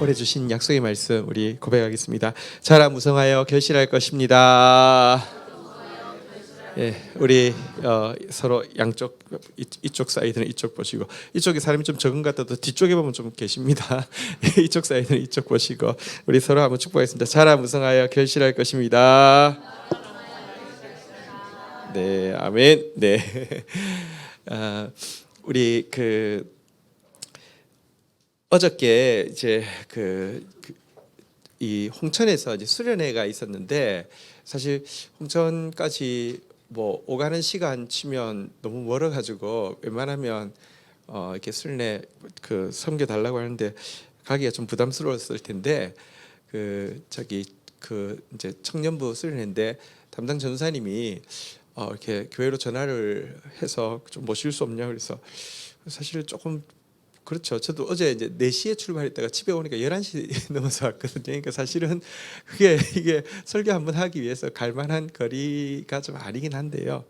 오래 주신 약속의 말씀 우리 고백하겠습니다. 자라 무성하여 결실할 것입니다. 예, 우리 서로 양쪽 이쪽 사이드는 이쪽 보시고, 이쪽에 사람이 좀 적은 것 같아도 뒤쪽에 보면 좀 계십니다. 이쪽 사이드는 이쪽 보시고 우리 서로 한번 축복하겠습니다. 자라 무성하여 결실할 것입니다. 네, 아멘. 네. 우리 어저께 이제 이 홍천에서 이제 수련회가 있었는데, 사실 홍천까지 뭐 오가는 시간 치면 너무 멀어가지고 웬만하면 이렇게 수련회 섬겨 달라고 하는데 가기가 좀 부담스러웠을 텐데, 이제 청년부 수련회인데 담당 전사님이 이렇게 교회로 전화를 해서 좀 모실 수 없냐 그래서 사실 조금 그렇죠. 저도 어제 이제 4시에 출발했다가 집에 오니까 11시 넘어서 왔거든요. 그러니까 사실은 이게 설교 한번 하기 위해서 갈 만한 거리가 좀 아니긴 한데요.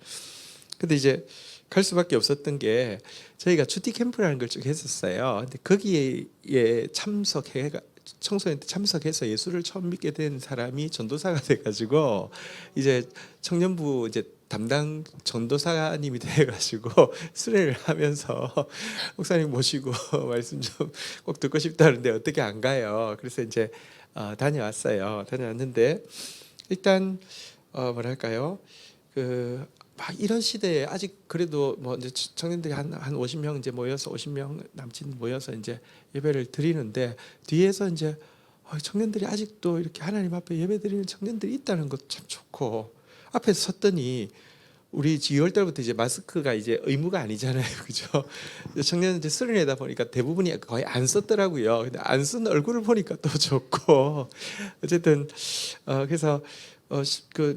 근데 이제 갈 수밖에 없었던 게, 저희가 주티 캠프라는 걸 쭉 했었어요. 근데 거기에 청소년 때 참석해서 예수를 처음 믿게 된 사람이 전도사가 돼가지고, 이제 청년부 이제 담당 전도사님이 돼가지고 수련을 하면서 목사님 모시고 말씀 좀 꼭 듣고 싶다는데 어떻게 안 가요? 그래서 이제 다녀왔어요. 다녀왔는데 일단 뭐랄까요? 막 이런 시대에 아직 그래도 뭐 이제 청년들이 한 50명 이제 모여서 50명 남짓 모여서 이제 예배를 드리는데, 뒤에서 이제 청년들이 아직도 이렇게 하나님 앞에 예배 드리는 청년들이 있다는 것도 참 좋고, 앞에 섰더니 우리 2월 달부터 이제 마스크가 이제 의무가 아니잖아요, 그죠? 청년 이제 수련회다 보니까 대부분이 거의 안 썼더라고요. 근데 안 쓴 얼굴을 보니까 또 좋고, 어쨌든 그래서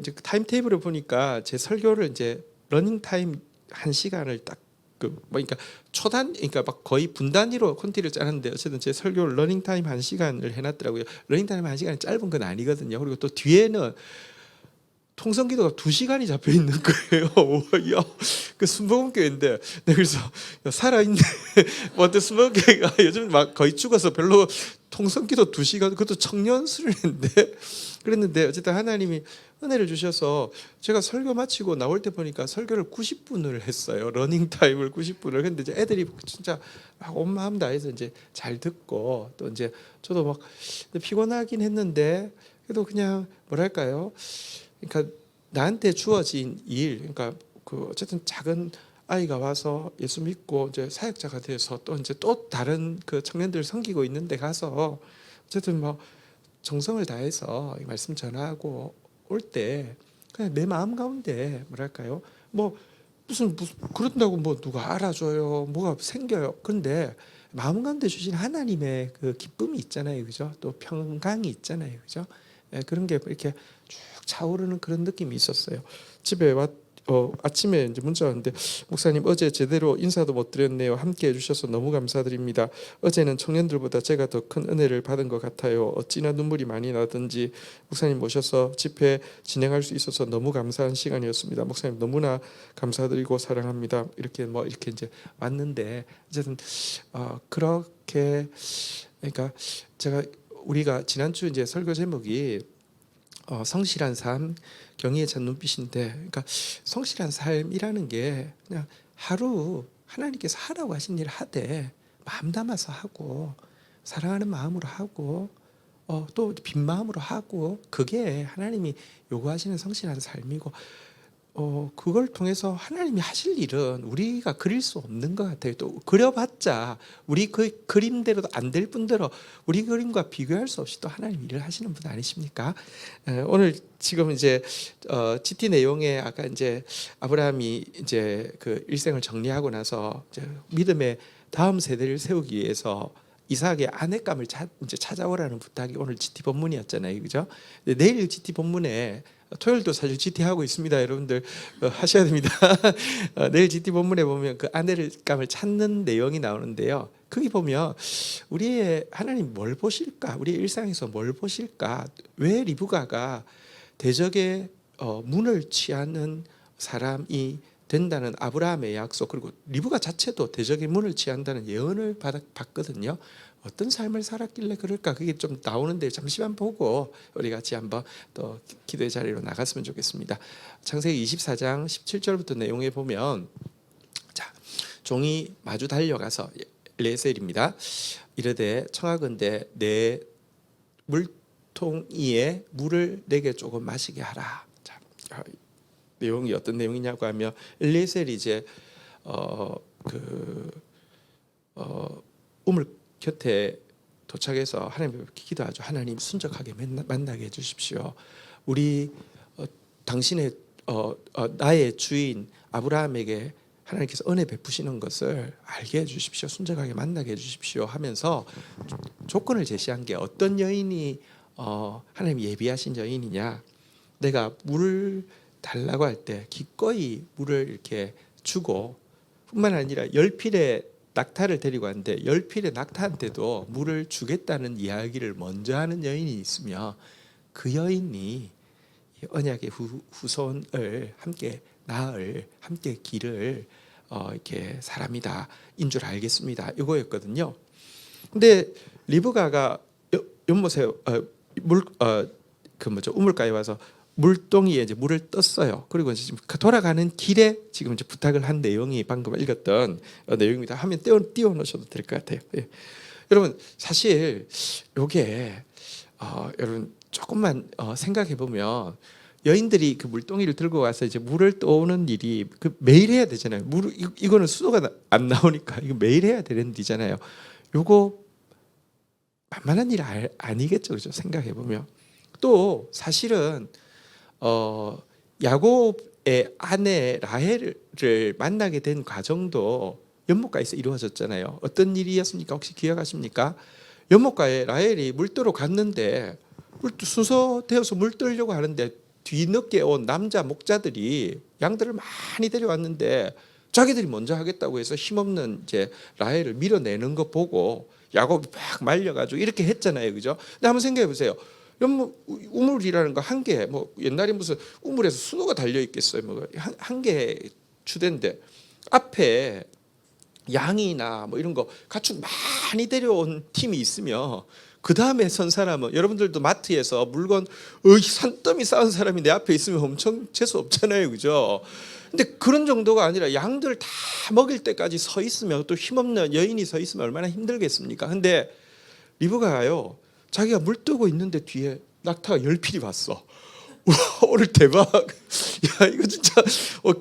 이제 타임 테이블을 보니까 제 설교를 이제 러닝 타임 1시간을 딱 그러니까 그러니까 막 거의 분단위로 콘티를 짜는데, 어쨌든 제 설교를 러닝 타임 1시간을 해놨더라고요. 러닝 타임 1시간이 짧은 건 아니거든요. 그리고 또 뒤에는 통성기도가 2시간이 잡혀 있는 거예요. 야, 순복음교회인데, 그래서 살아있네. 뭐 순복음교회가 요즘 막 거의 죽어서 별로 통성기도 2시간, 그것도 청년 수련인데 그랬는데, 어쨌든 하나님이 은혜를 주셔서 제가 설교 마치고 나올 때 보니까 설교를 90분을 했어요. 러닝 타임을 90분을. 근데 이제 애들이 진짜 막 온 마음 다해서 이제 잘 듣고, 또 이제 저도 막 피곤하긴 했는데 그래도 그냥 뭐랄까요? 그러니까 나한테 주어진 일, 그러니까 어쨌든 작은 아이가 와서 예수 믿고 이제 사역자가 돼서 또 이제 또 다른 청년들 섬기고 있는데 가서 어쨌든 뭐 정성을 다해서 말씀 전하고 올 때 그냥 내 마음 가운데 뭐랄까요? 뭐 무슨 그런다고 뭐 누가 알아줘요, 뭐가 생겨요. 그런데 마음 가운데 주신 하나님의 기쁨이 있잖아요, 그죠? 또 평강이 있잖아요, 그죠? 그런 게 이렇게 쭉 차오르는 그런 느낌이 있었어요. 집에 아침에 이제 문자 왔는데, 목사님 어제 제대로 인사도 못 드렸네요. 함께 해주셔서 너무 감사드립니다. 어제는 청년들보다 제가 더 큰 은혜를 받은 것 같아요. 어찌나 눈물이 많이 나든지 목사님 모셔서 집회 진행할 수 있어서 너무 감사한 시간이었습니다. 목사님 너무나 감사드리고 사랑합니다. 이렇게 이제 왔는데, 어쨌든 그렇게, 그러니까 우리가 지난주 이제 설교 제목이 성실한 삶, 경의에 찬 눈빛인데, 그러니까 성실한 삶이라는 게 그냥 하루 하나님께서 하라고 하신 일 하되 마음 담아서 하고, 사랑하는 마음으로 하고, 또 빈 마음으로 하고, 그게 하나님이 요구하시는 성실한 삶이고, 그걸 통해서 하나님이 하실 일은 우리가 그릴 수 없는 것 같아요. 또 그려봤자 우리 그림대로도 안 될 뿐더러 우리 그림과 비교할 수 없이 또 하나님 일을 하시는 분 아니십니까? 오늘 지금 이제 GT 내용에 아까 이제 아브라함이 이제 일생을 정리하고 나서 이제 믿음의 다음 세대를 세우기 위해서 이삭의 아내감을 이제 찾아오라는 부탁이 오늘 GT 본문이었잖아요, 그죠? 내일 GT 본문에, 토요일도 사실 GT 하고 있습니다. 여러분들 하셔야 됩니다. 내일 GT 본문에 보면 아내감을 찾는 내용이 나오는데요. 거기 보면 우리의 하나님 뭘 보실까? 우리의 일상에서 뭘 보실까? 왜 리브가가 대적의 문을 취하는 사람이 된다는 아브라함의 약속, 그리고 리브가 자체도 대적의 문을 취한다는 예언을 받거든요. 어떤 삶을 살았길래 그럴까? 그게 좀 나오는데 잠시만 보고 우리 같이 한번 또 기도의 자리로 나갔으면 좋겠습니다. 창세기 24장 17절부터 내용에 보면, 자, 종이 마주 달려가서, 엘리에셀입니다. 이르되 청하건대 내 물통 위에 물을 내게 조금 마시게 하라. 자, 내용이 어떤 내용이냐고 하면, 엘리에셀이 이제 우물 곁에 도착해서 하나님께 기도하죠. 하나님, 순적하게 만나게 해주십시오. 우리 당신의 나의 주인 아브라함에게 하나님께서 은혜 베푸시는 것을 알게 해주십시오. 순적하게 만나게 해주십시오 하면서 조건을 제시한 게, 어떤 여인이 하나님이 예비하신 여인이냐, 내가 물을 달라고 할 때 기꺼이 물을 이렇게 주고, 뿐만 아니라 10필의 낙타를 데리고 왔는데 10필의 낙타한테도 물을 주겠다는 이야기를 먼저 하는 여인이 있으며, 그 여인이 언약의 후손을 함께 낳을, 함께 기를 이렇게 사람이다 인 줄 알겠습니다. 이거였거든요. 근데 리브가가 연못에 우물가에 와서 물동이에 이제 물을 떴어요. 그리고 이제 지금 돌아가는 길에 지금 이제 부탁을 한 내용이 방금 읽었던 내용입니다. 화면 띄워 놓으셔도 될 것 같아요. 예. 여러분, 사실 이게 여러분 조금만 생각해 보면, 여인들이 그 물동이를 들고 와서 이제 물을 떠오는 일이 매일 해야 되잖아요. 이거는 수도가 안 나오니까 이거 매일 해야 되는 일이잖아요. 요거 만만한 일 아니겠죠, 그죠? 생각해 보면. 또 사실은 야곱의 아내 라헬을 만나게 된 과정도 연못가에서 이루어졌잖아요. 어떤 일이었습니까? 혹시 기억하십니까? 연못가에 라헬이 물떠러 갔는데, 순서되어서 물 뜨려고 하는데 뒤늦게 온 남자 목자들이 양들을 많이 데려왔는데, 자기들이 먼저 하겠다고 해서 힘없는 이제 라헬을 밀어내는 거 보고 야곱이 막 말려가지고 이렇게 했잖아요, 그죠? 근데 한번 생각해 보세요. 우물이라는 거 한 개, 뭐 옛날에 무슨 우물에서 수도가 달려 있겠어요? 뭐 한 개 주대인데, 앞에 양이나 뭐 이런 거 가축 많이 데려온 팀이 있으면 그 다음에 선 사람은, 여러분들도 마트에서 물건 산더미 쌓은 사람이 내 앞에 있으면 엄청 재수 없잖아요, 그죠? 근데 그런 정도가 아니라 양들 다 먹일 때까지 서 있으면, 또 힘없는 여인이 서 있으면 얼마나 힘들겠습니까? 근데 리브가요, 자기가 물 뜨고 있는데 뒤에 낙타가 10필이 왔어. 우와, 오늘 대박. 야, 이거 진짜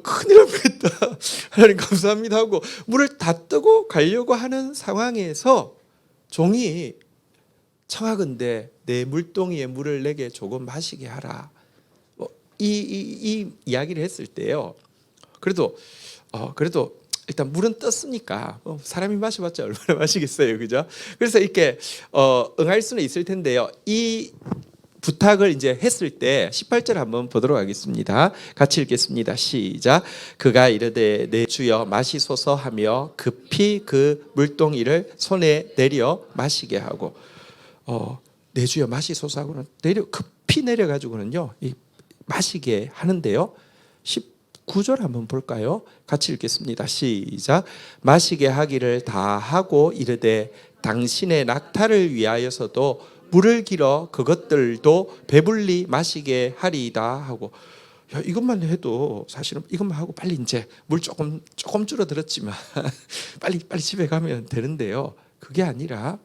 큰일 날 뻔했다. 하나님 감사합니다 하고 물을 다 뜨고 가려고 하는 상황에서 종이 청하건대 내 물동이에 물을 내게 조금 마시게 하라. 이 이야기를 했을 때요. 그래도 일단 물은 떴으니까 사람이 마셔봤자 얼마나 마시겠어요, 그죠? 그래서 이렇게 응할 수는 있을 텐데요. 이 부탁을 이제 했을 때 18절 한번 보도록 하겠습니다. 같이 읽겠습니다. 시작. 그가 이르되 내 주여 마시소서 하며 급히 그 물동이를 손에 내려 마시게 하고, 내 주여 마시소서 하고는 급히 내려가지고는요 마시게 하는데요. 19절 한번 볼까요? 같이 읽겠습니다. 시작. 마시게 하기를 다 하고 이르되 당신의 낙타를 위하여서도 물을 길어 그것들도 배불리 마시게 하리이다 하고, 야, 이것만 해도 사실은 이것만 하고 빨리 이제 물 조금 줄어들었지만 빨리 집에 가면 되는데요. 그게 아니라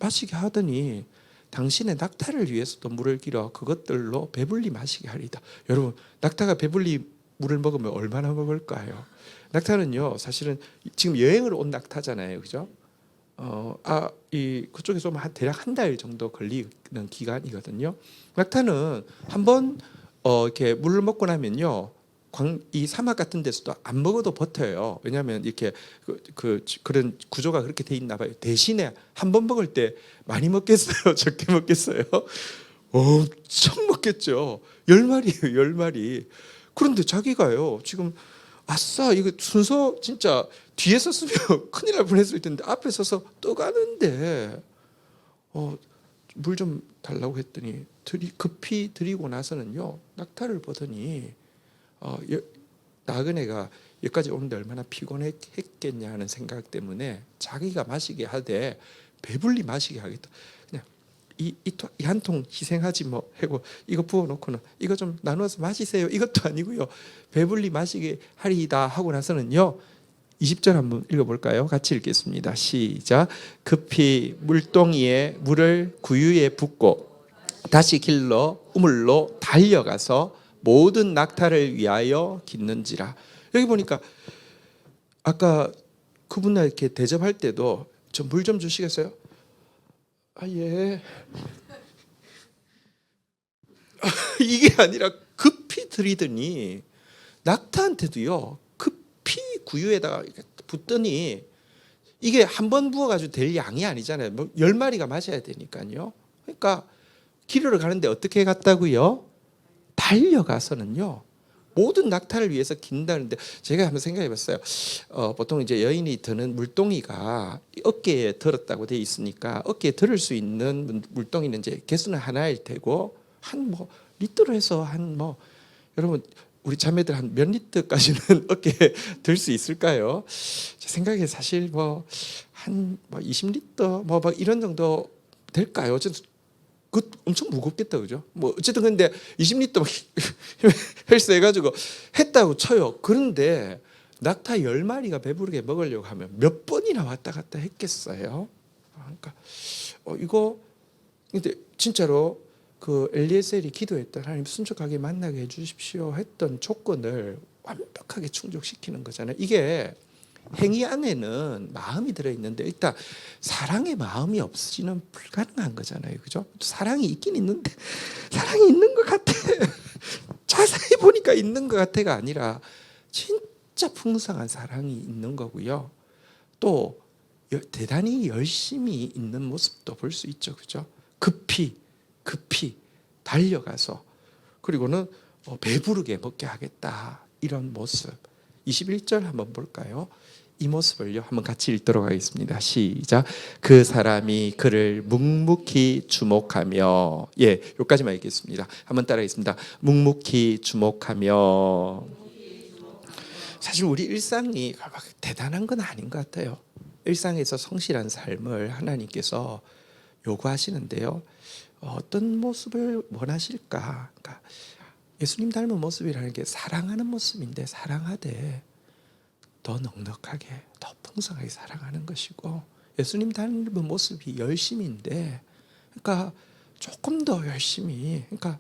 마시게 하더니 당신의 낙타를 위해서도 물을 길어 그것들로 배불리 마시게 하리이다. 여러분, 낙타가 배불리 물을 먹으면 얼마나 먹을까요? 낙타는요, 사실은 지금 여행을 온 낙타잖아요, 그죠? 그쪽에서 대략 한 달 정도 걸리는 기간이거든요. 낙타는 한번 이렇게 물을 먹고 나면요, 이 사막 같은 데서도 안 먹어도 버텨요. 왜냐하면 이렇게 그런 구조가 그렇게 돼 있나 봐요. 대신에 한 번 먹을 때 많이 먹겠어요, 적게 먹겠어요? 엄청 먹겠죠. 10마리예요, 10마리. 그런데 자기가요, 지금 아싸, 이거 순서 진짜 뒤에 섰으면 큰일 날 뻔했을 텐데 앞에 서서 떠가는데 물 좀 달라고 했더니 급히 드리고 나서는요, 낙타를 보더니 나그네가 여기까지 오는데 얼마나 피곤했겠냐 하는 생각 때문에 자기가 마시게 하되 배불리 마시게 하겠다. 그냥 이 한 통 희생하지 뭐 하고 이거 부어놓고는 이거 좀 나누어서 마시세요. 이것도 아니고요. 배불리 마시게 하리이다 하고 나서는요. 20절 한번 읽어볼까요? 같이 읽겠습니다. 시작. 급히 물동이에 물을 구유에 붓고 다시 길러 우물로 달려가서 모든 낙타를 위하여 깃는지라. 여기 보니까 아까 그분들 이렇게 대접할 때도 저 물 좀 주시겠어요? 아 예. 이게 아니라 급히 드리더니 낙타한테도요. 급히 구유에다가 붓더니 이게 한 번 부어가지고 될 양이 아니잖아요. 뭐 10마리가 마셔야 되니까요. 그러니까 기르러 가는데 어떻게 갔다고요? 달려가서는요. 모든 낙타를 위해서 긴다는데 제가 한번 생각해봤어요. 보통 이제 여인이 드는 물동이가 어깨에 들었다고 돼 있으니까 어깨에 들을 수 있는 물동이는 이제 개수는 하나일 테고 한 뭐 리터로 해서 한 뭐 여러분 우리 자매들 한 몇 리터까지는 어깨에 들 수 있을까요? 제 생각에 사실 뭐 한 뭐 20리터 뭐 이런 정도 될까요? 그 엄청 무겁겠다 그죠? 뭐 어쨌든 근데 20리터 헬스 해가지고 했다고 쳐요. 그런데 낙타 10마리가 배부르게 먹으려고 하면 몇 번이나 왔다 갔다 했겠어요? 그러니까 이거 근데 진짜로 그 엘리에셀이 기도했던 하나님 순종하게 만나게 해주십시오 했던 조건을 완벽하게 충족시키는 거잖아요. 이게 행위 안에는 마음이 들어있는데 일단 사랑의 마음이 없이는 불가능한 거잖아요. 그죠? 사랑이 있긴 있는데 사랑이 있는 것 같아. 자세히 보니까 있는 것 같아가 아니라 진짜 풍성한 사랑이 있는 거고요. 또 대단히 열심히 있는 모습도 볼 수 있죠. 그죠? 급히 달려가서 그리고는 배부르게 먹게 하겠다. 이런 모습. 21절 한번 볼까요? 이 모습을요 한번 같이 읽도록 하겠습니다. 시작. 그 사람이 그를 묵묵히 주목하며 여기까지만 읽겠습니다. 한번 따라하겠습니다. 묵묵히 주목하며. 사실 우리 일상이 막 대단한 건 아닌 것 같아요. 일상에서 성실한 삶을 하나님께서 요구하시는데요. 어떤 모습을 원하실까? 그러니까 예수님 닮은 모습이라는 게 사랑하는 모습인데 사랑하되 더 넉넉하게 더 풍성하게 사랑하는 것이고 예수님 닮은 모습이 열심인데 그러니까 조금 더 열심히 그러니까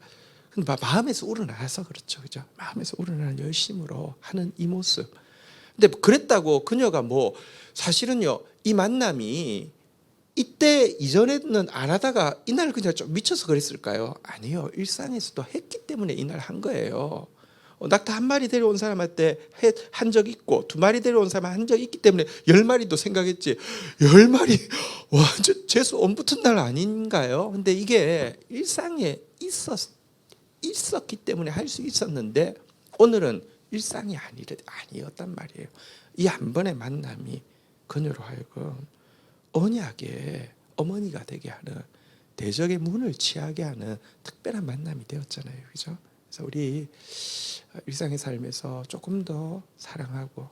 마음에서 우러나서 그렇죠. 그죠? 마음에서 우러나는 열심으로 하는 이 모습. 근데 그랬다고 그녀가 뭐 사실은요 이 만남이 이때 이전에는 안 하다가 이날 그냥 좀 미쳐서 그랬을까요? 아니요. 일상에서도 했기 때문에 이날 한 거예요. 낙타 한 마리 데려온 사람한테 한 적 있고 2마리 데려온 사람 한 적 있기 때문에 10마리도 생각했지 10마리 완전 재수 온 붙은 날 아닌가요? 근데 이게 일상에 있었기 때문에 할 수 있었는데 오늘은 일상이 아니었단 말이에요. 이 한 번의 만남이 그녀로 하여금 언약의 어머니가 되게 하는 대적의 문을 취하게 하는 특별한 만남이 되었잖아요. 그죠? 그래서 우리 일상의 삶에서 조금 더 사랑하고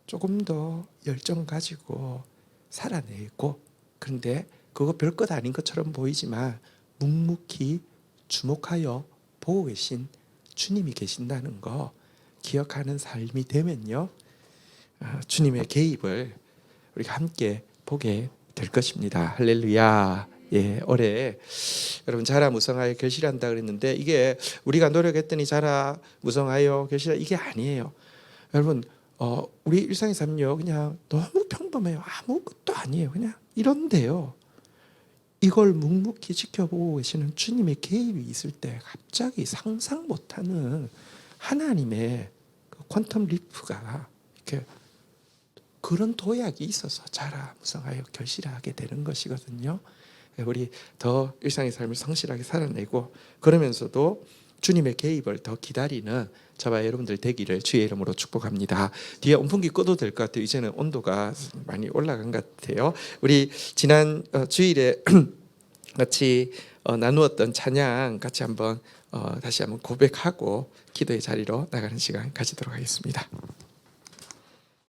조금 더 열정 가지고 살아내고 그런데 그거 별것 아닌 것처럼 보이지만 묵묵히 주목하여 보고 계신 주님이 계신다는 거 기억하는 삶이 되면요. 주님의 개입을 우리가 함께 보게 될 것입니다. 할렐루야. 올해 여러분 자라 무성하여 결실한다 그랬는데 이게 우리가 노력했더니 자라 무성하여 결실하 이게 아니에요. 여러분 우리 일상의 삶요 그냥 너무 평범해요. 아무것도 아니에요. 그냥 이런데요. 이걸 묵묵히 지켜보고 계시는 주님의 개입이 있을 때 갑자기 상상 못하는 하나님의 그 퀀텀 리프가 이렇게 그런 도약이 있어서 자라 무성하여 결실하게 되는 것이거든요. 우리 더 일상의 삶을 성실하게 살아내고 그러면서도 주님의 개입을 더 기다리는 저와 여러분들 되기를 주의 이름으로 축복합니다. 뒤에 온풍기 꺼도 될 것 같아요. 이제는 온도가 많이 올라간 것 같아요. 우리 지난 주일에 같이 나누었던 찬양 같이 한번 다시 한번 고백하고 기도의 자리로 나가는 시간 가지도록 하겠습니다.